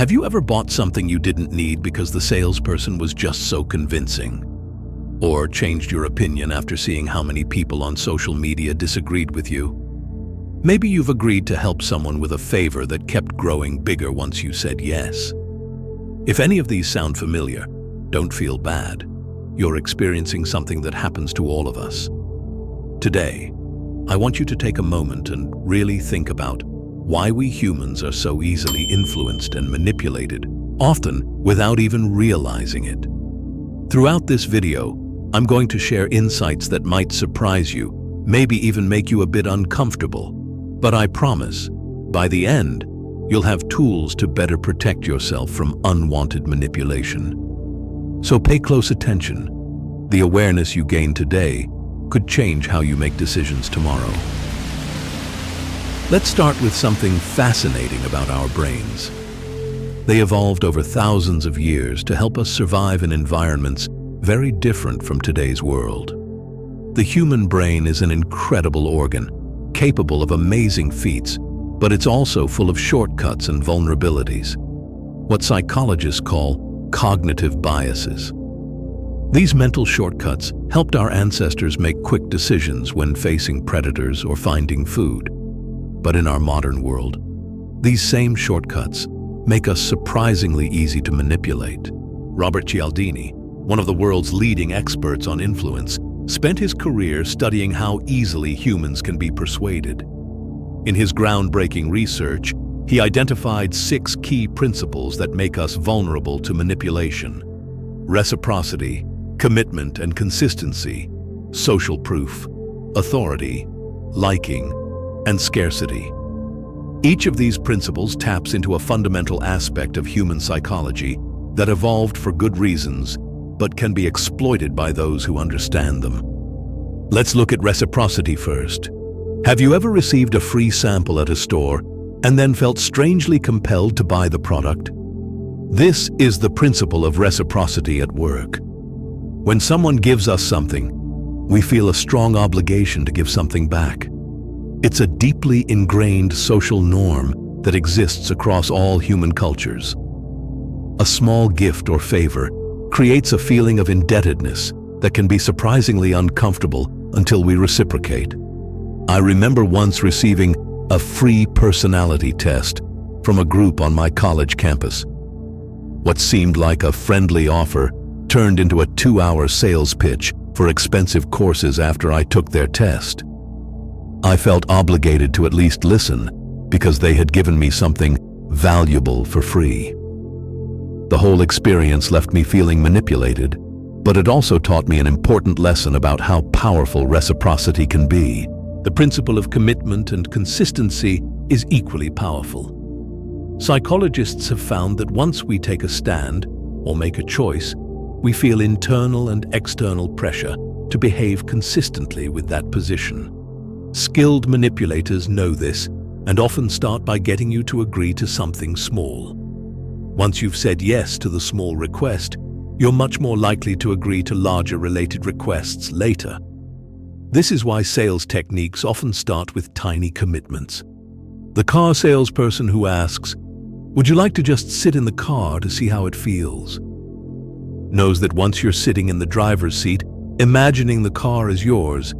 Have you ever bought something you didn't need because the salesperson was just so convincing? Or changed your opinion after seeing how many people on social media disagreed with you? Maybe you've agreed to help someone with a favor that kept growing bigger once you said yes. If any of these sound familiar, don't feel bad. You're experiencing something that happens to all of us. Today, I want you to take a moment and really think about why we humans are so easily influenced and manipulated, often without even realizing it. Throughout this video, I'm going to share insights that might surprise you, maybe even make you a bit uncomfortable. But I promise, by the end, you'll have tools to better protect yourself from unwanted manipulation. So pay close attention. The awareness you gain today could change how you make decisions tomorrow. Let's start with something fascinating about our brains. They evolved over thousands of years to help us survive in environments very different from today's world. The human brain is an incredible organ, capable of amazing feats, but it's also full of shortcuts and vulnerabilities, what psychologists call cognitive biases. These mental shortcuts helped our ancestors make quick decisions when facing predators or finding food. But in our modern world, these same shortcuts make us surprisingly easy to manipulate. Robert Cialdini, one of the world's leading experts on influence, spent his career studying how easily humans can be persuaded. In his groundbreaking research, he identified 6 key principles that make us vulnerable to manipulation: reciprocity, commitment and consistency, social proof, authority, liking, and scarcity. Each of these principles taps into a fundamental aspect of human psychology that evolved for good reasons, but can be exploited by those who understand them. Let's look at reciprocity first. Have you ever received a free sample at a store and then felt strangely compelled to buy the product? This is the principle of reciprocity at work. When someone gives us something, we feel a strong obligation to give something back. It's a deeply ingrained social norm that exists across all human cultures. A small gift or favor creates a feeling of indebtedness that can be surprisingly uncomfortable until we reciprocate. I remember once receiving a free personality test from a group on my college campus. What seemed like a friendly offer turned into a 2-hour sales pitch for expensive courses after I took their test. I felt obligated to at least listen because they had given me something valuable for free. The whole experience left me feeling manipulated, but it also taught me an important lesson about how powerful reciprocity can be. The principle of commitment and consistency is equally powerful. Psychologists have found that once we take a stand or make a choice, we feel internal and external pressure to behave consistently with that position. Skilled manipulators know this and often start by getting you to agree to something small. Once you've said yes to the small request, you're much more likely to agree to larger related requests later. This is why sales techniques often start with tiny commitments. The car salesperson who asks, "Would you like to just sit in the car to see how it feels?" knows that once you're sitting in the driver's seat, imagining the car as yours,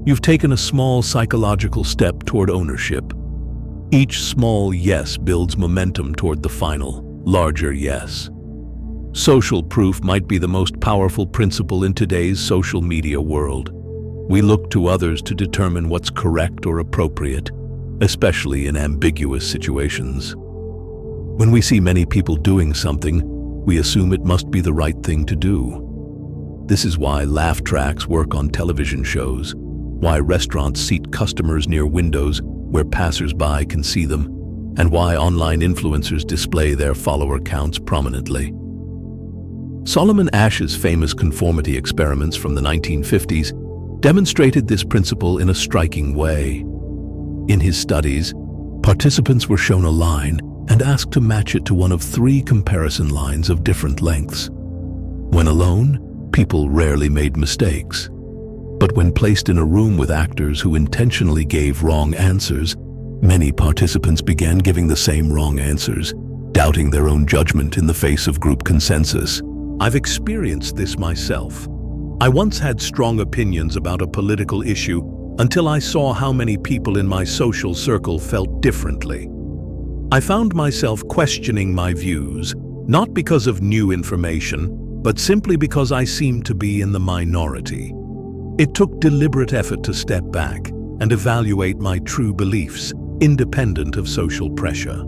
you've taken a small psychological step toward ownership. Each small yes builds momentum toward the final, larger yes. Social proof might be the most powerful principle in today's social media world. We look to others to determine what's correct or appropriate, especially in ambiguous situations. When we see many people doing something, we assume it must be the right thing to do. This is why laugh tracks work on television shows, why restaurants seat customers near windows where passers-by can see them, and why online influencers display their follower counts prominently. Solomon Ash's famous conformity experiments from the 1950s demonstrated this principle in a striking way. In his studies, participants were shown a line and asked to match it to one of 3 comparison lines of different lengths. When alone, people rarely made mistakes. But when placed in a room with actors who intentionally gave wrong answers, many participants began giving the same wrong answers, doubting their own judgment in the face of group consensus. I've experienced this myself. I once had strong opinions about a political issue until I saw how many people in my social circle felt differently. I found myself questioning my views, not because of new information, but simply because I seemed to be in the minority. It took deliberate effort to step back and evaluate my true beliefs, independent of social pressure.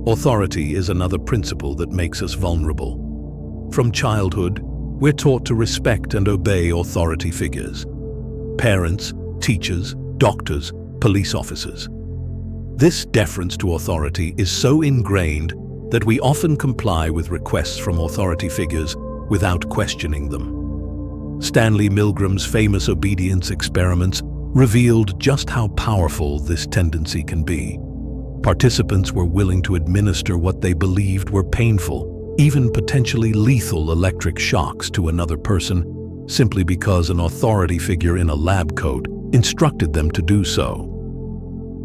Authority is another principle that makes us vulnerable. From childhood, we're taught to respect and obey authority figures. Parents, teachers, doctors, police officers. This deference to authority is so ingrained that we often comply with requests from authority figures without questioning them. Stanley Milgram's famous obedience experiments revealed just how powerful this tendency can be. Participants were willing to administer what they believed were painful, even potentially lethal electric shocks to another person, simply because an authority figure in a lab coat instructed them to do so.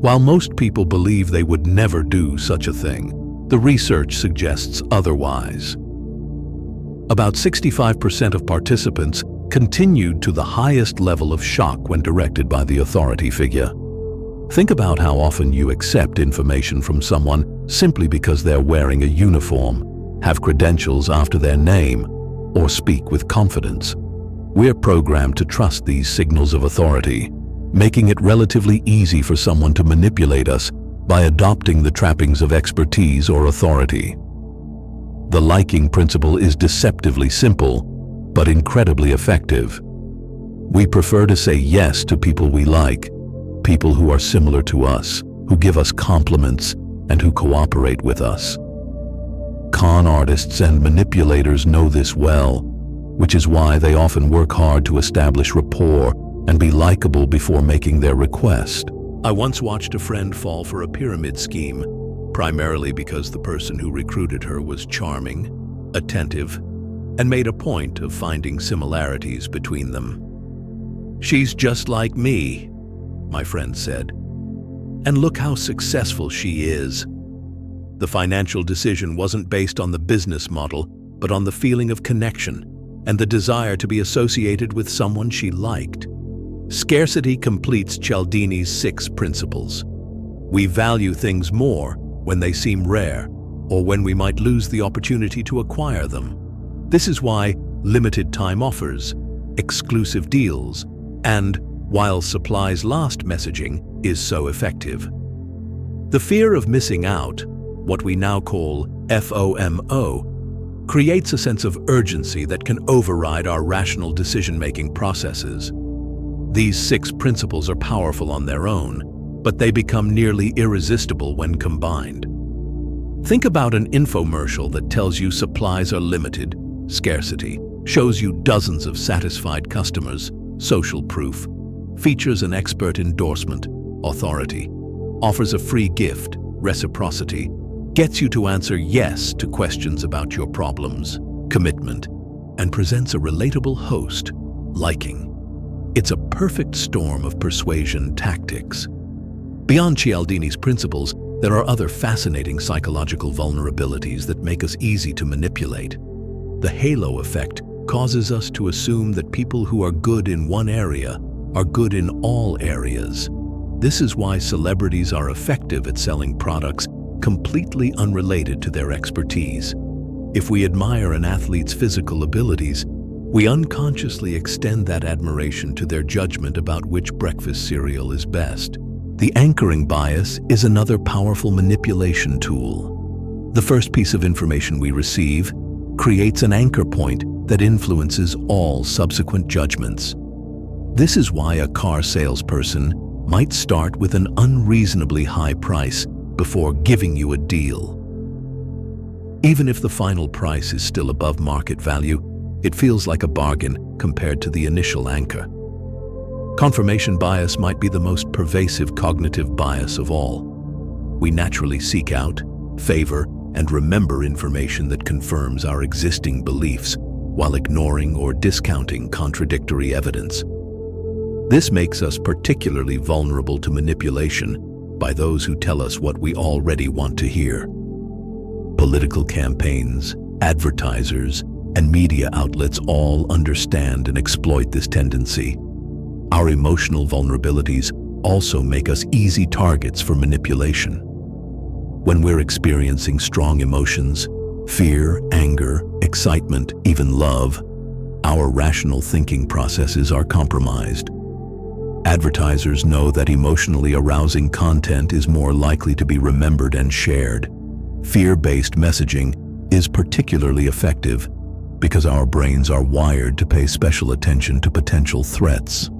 While most people believe they would never do such a thing, the research suggests otherwise. About 65% of participants continued to the highest level of shock when directed by the authority figure. Think about how often you accept information from someone simply because they're wearing a uniform, have credentials after their name, or speak with confidence. We're programmed to trust these signals of authority, making it relatively easy for someone to manipulate us by adopting the trappings of expertise or authority. The liking principle is deceptively simple, but incredibly effective. We prefer to say yes to people we like, people who are similar to us, who give us compliments, and who cooperate with us. Con artists and manipulators know this well, which is why they often work hard to establish rapport and be likable before making their request. I once watched a friend fall for a pyramid scheme, primarily because the person who recruited her was charming, attentive, and made a point of finding similarities between them. "She's just like me," my friend said. "And look how successful she is." The financial decision wasn't based on the business model, but on the feeling of connection and the desire to be associated with someone she liked. Scarcity completes Cialdini's 6 principles. We value things more when they seem rare or when we might lose the opportunity to acquire them. This is why limited time offers, exclusive deals, and while supplies last messaging is so effective. The fear of missing out, what we now call FOMO, creates a sense of urgency that can override our rational decision-making processes. These 6 principles are powerful on their own, but they become nearly irresistible when combined. Think about an infomercial that tells you supplies are limited, scarcity, shows you dozens of satisfied customers, social proof, features an expert endorsement, authority, offers a free gift, reciprocity, gets you to answer yes to questions about your problems, commitment, and presents a relatable host, liking. It's a perfect storm of persuasion tactics. Beyond Cialdini's principles, there are other fascinating psychological vulnerabilities that make us easy to manipulate. The halo effect causes us to assume that people who are good in one area are good in all areas. This is why celebrities are effective at selling products completely unrelated to their expertise. If we admire an athlete's physical abilities, we unconsciously extend that admiration to their judgment about which breakfast cereal is best. The anchoring bias is another powerful manipulation tool. The first piece of information we receive creates an anchor point that influences all subsequent judgments. This is why a car salesperson might start with an unreasonably high price before giving you a deal. Even if the final price is still above market value, it feels like a bargain compared to the initial anchor. Confirmation bias might be the most pervasive cognitive bias of all. We naturally seek out, favor, and remember information that confirms our existing beliefs while ignoring or discounting contradictory evidence. This makes us particularly vulnerable to manipulation by those who tell us what we already want to hear. Political campaigns, advertisers, and media outlets all understand and exploit this tendency. Our emotional vulnerabilities also make us easy targets for manipulation. When we're experiencing strong emotions, fear, anger, excitement, even love, our rational thinking processes are compromised. Advertisers know that emotionally arousing content is more likely to be remembered and shared. Fear-based messaging is particularly effective because our brains are wired to pay special attention to potential threats.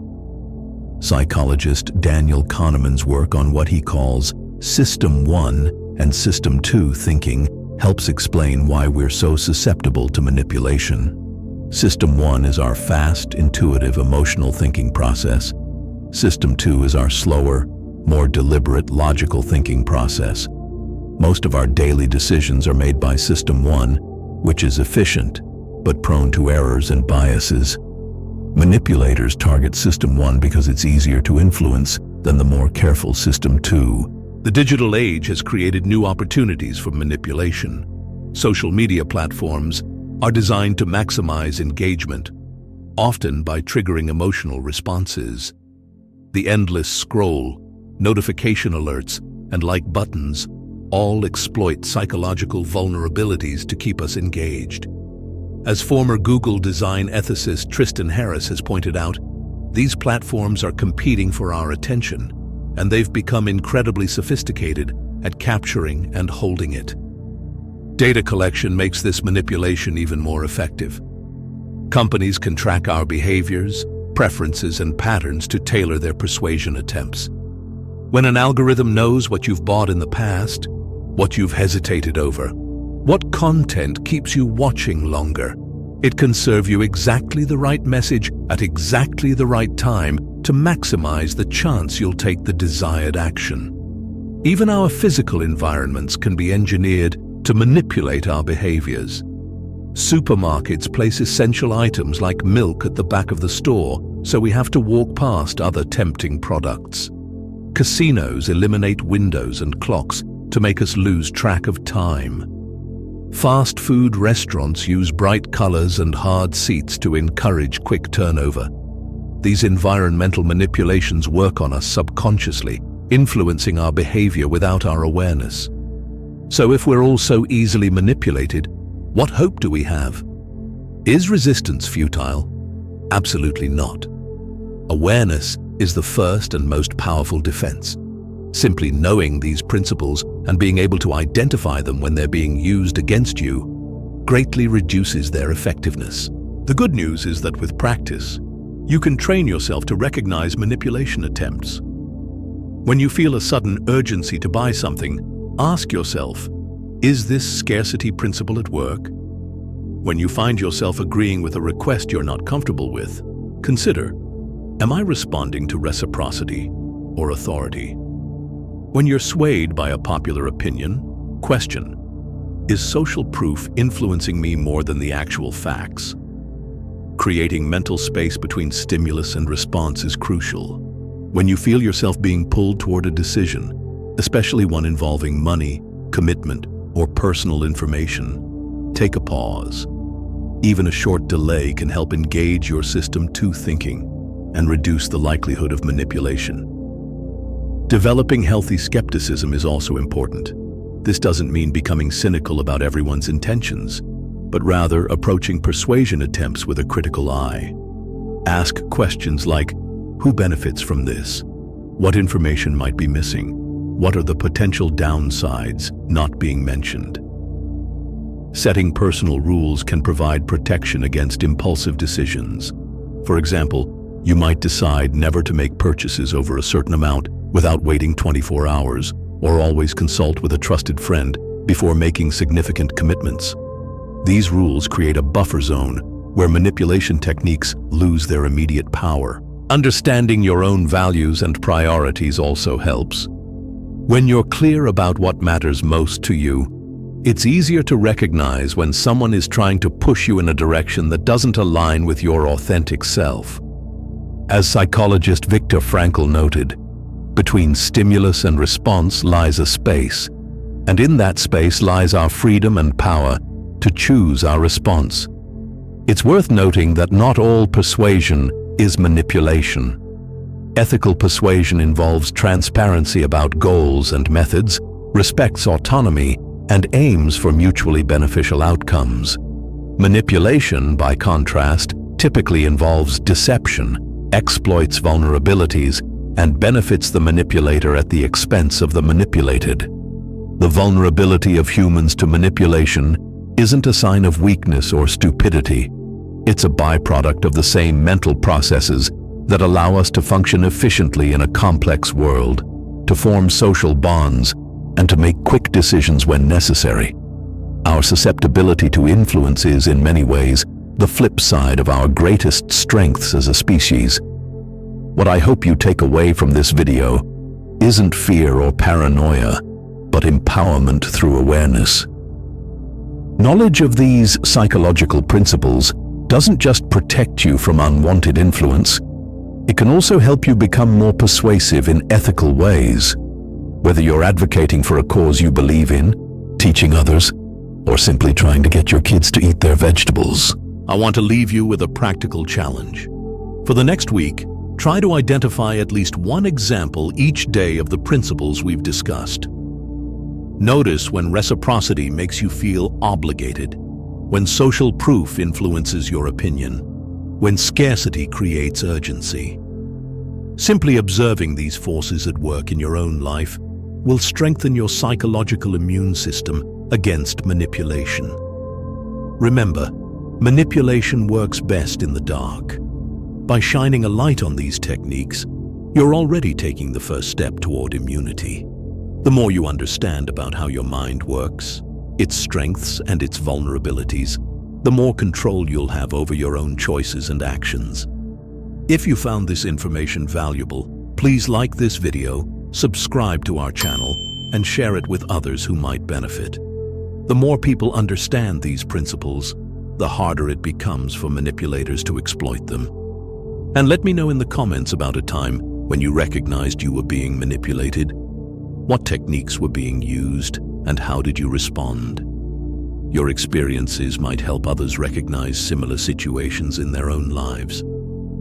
Psychologist Daniel Kahneman's work on what he calls System 1 and System 2 thinking helps explain why we're so susceptible to manipulation. System 1 is our fast, intuitive, emotional thinking process. System 2 is our slower, more deliberate, logical thinking process. Most of our daily decisions are made by System 1, which is efficient, but prone to errors and biases. Manipulators target System 1 because it's easier to influence than the more careful System 2. The digital age has created new opportunities for manipulation. Social media platforms are designed to maximize engagement, often by triggering emotional responses. The endless scroll, notification alerts, and like buttons all exploit psychological vulnerabilities to keep us engaged. As former Google design ethicist Tristan Harris has pointed out, these platforms are competing for our attention, and they've become incredibly sophisticated at capturing and holding it. Data collection makes this manipulation even more effective. Companies can track our behaviors, preferences, and patterns to tailor their persuasion attempts. When an algorithm knows what you've bought in the past, what you've hesitated over, what content keeps you watching longer, it can serve you exactly the right message at exactly the right time to maximize the chance you'll take the desired action. Even our physical environments can be engineered to manipulate our behaviors. Supermarkets place essential items like milk at the back of the store, so we have to walk past other tempting products. Casinos eliminate windows and clocks to make us lose track of time. Fast food restaurants use bright colors and hard seats to encourage quick turnover. These environmental manipulations work on us subconsciously, influencing our behavior without our awareness. So if we're all so easily manipulated, what hope do we have? Is resistance futile? Absolutely not. Awareness is the first and most powerful defense. Simply knowing these principles and being able to identify them when they're being used against you greatly reduces their effectiveness. The good news is that with practice, you can train yourself to recognize manipulation attempts. When you feel a sudden urgency to buy something, ask yourself, is this scarcity principle at work? When you find yourself agreeing with a request you're not comfortable with, consider, am I responding to reciprocity or authority? When you're swayed by a popular opinion, question, is social proof influencing me more than the actual facts? Creating mental space between stimulus and response is crucial. When you feel yourself being pulled toward a decision, especially one involving money, commitment, or personal information, take a pause. Even a short delay can help engage your System 2 thinking and reduce the likelihood of manipulation. Developing healthy skepticism is also important. This doesn't mean becoming cynical about everyone's intentions, but rather approaching persuasion attempts with a critical eye. Ask questions like, who benefits from this? What information might be missing? What are the potential downsides not being mentioned? Setting personal rules can provide protection against impulsive decisions. For example, you might decide never to make purchases over a certain amount without waiting 24 hours, or always consult with a trusted friend before making significant commitments. These rules create a buffer zone where manipulation techniques lose their immediate power. Understanding your own values and priorities also helps. When you're clear about what matters most to you, it's easier to recognize when someone is trying to push you in a direction that doesn't align with your authentic self. As psychologist Viktor Frankl noted, between stimulus and response lies a space. And in that space lies our freedom and power to choose our response. It's worth noting that not all persuasion is manipulation. Ethical persuasion involves transparency about goals and methods, respects autonomy, and aims for mutually beneficial outcomes. Manipulation, by contrast, typically involves deception, exploits vulnerabilities, and benefits the manipulator at the expense of the manipulated. The vulnerability of humans to manipulation isn't a sign of weakness or stupidity. It's a byproduct of the same mental processes that allow us to function efficiently in a complex world, to form social bonds, and to make quick decisions when necessary. Our susceptibility to influence is, in many ways, the flip side of our greatest strengths as a species. What I hope you take away from this video isn't fear or paranoia, but empowerment through awareness. Knowledge of these psychological principles doesn't just protect you from unwanted influence, it can also help you become more persuasive in ethical ways. Whether you're advocating for a cause you believe in, teaching others, or simply trying to get your kids to eat their vegetables. I want to leave you with a practical challenge. For the next week, try to identify at least one example each day of the principles we've discussed. Notice when reciprocity makes you feel obligated, when social proof influences your opinion, when scarcity creates urgency. Simply observing these forces at work in your own life will strengthen your psychological immune system against manipulation. Remember, manipulation works best in the dark. By shining a light on these techniques, you're already taking the first step toward immunity. The more you understand about how your mind works, its strengths and its vulnerabilities, the more control you'll have over your own choices and actions. If you found this information valuable, please like this video, subscribe to our channel, and share it with others who might benefit. The more people understand these principles, the harder it becomes for manipulators to exploit them. And let me know in the comments about a time when you recognized you were being manipulated. What techniques were being used, and how did you respond? Your experiences might help others recognize similar situations in their own lives.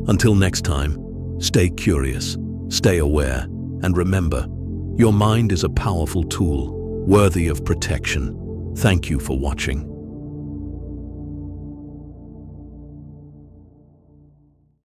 Until next time, stay curious, stay aware, and remember, your mind is a powerful tool, worthy of protection. Thank you for watching.